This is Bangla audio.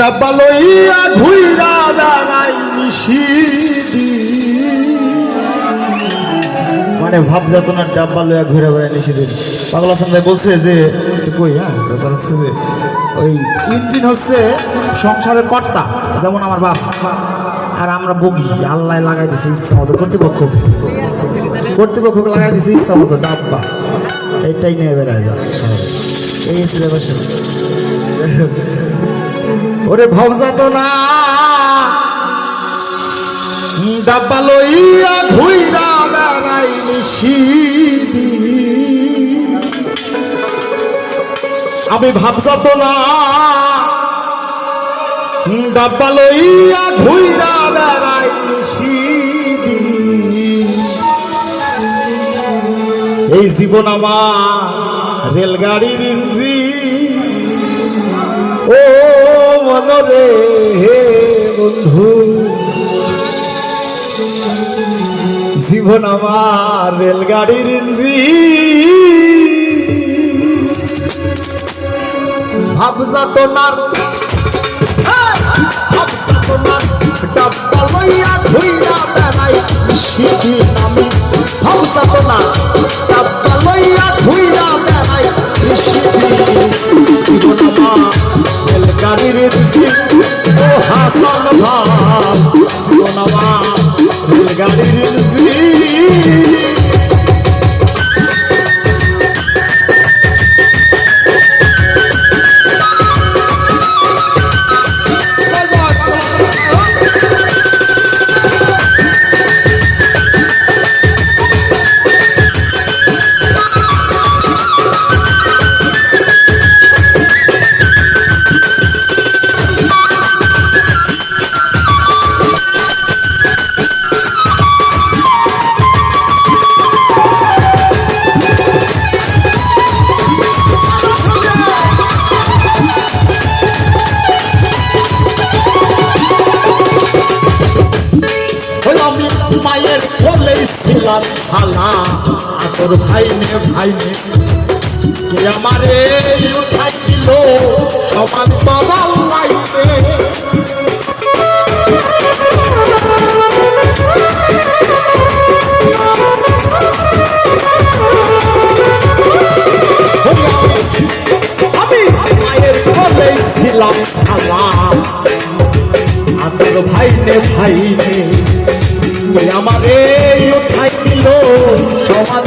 ডাব্বা লইয়া ঘুইরা বেড়াই নিশিদি, মানে ভাব যেত না ডাব্বা লইয়া ঘুরে বেড়াই নিশিদিন। পাগল হাসান ভাই বলছে যে কই, হ্যাঁ ব্যাপার হচ্ছে যে ওই ইঞ্জিন হচ্ছে সংসারের কর্তা, যেমন আমার বাপ, আর আমরা বগি। আল্লাহ লাগাই দিছে ইচ্ছা মতো, কর্তৃপক্ষ লাগাই দিছে ইচ্ছা মতো ডাব্বা, এইটাই নিয়ে বেড়ায় যায় এই সিলেবাসে। ওরে ভাব যাত না ডাব্বা লইয়া ঘুইরা বেড়াই নিশিদি, আমি ভাব যাত না ডাব্বা লইয়া ঘুইরা বেড়াই নিশিদি। এই জীবন আমার রেলগাড়ির ইঞ্জিন, ও মনরে হে বন্ধু, জীবন আমার রেলগাড়ির ইঞ্জিন। ভাব যাত না ডাব্বা লইয়া ঘুইরা বেড়াই নিশিদি, আমি ভাব যাত না ডাব্বা লইয়া ঘুইরা বেড়াই নিশিদি। জীবন আমার রেলগাড়ির ইঞ্জিন, ও হাসান ভাব, জীবন আমার রেলগাড়ির ইঞ্জিন। মায়ের বলে ছিলাম হালা, তোর ভাই নে কে আমারে উঠাইছিল সমান বাবা লাইনে। আমি মায়ের বলে ছিলাম হালা, তোর ভাই নে আমারে উঠাই দিল সমাজ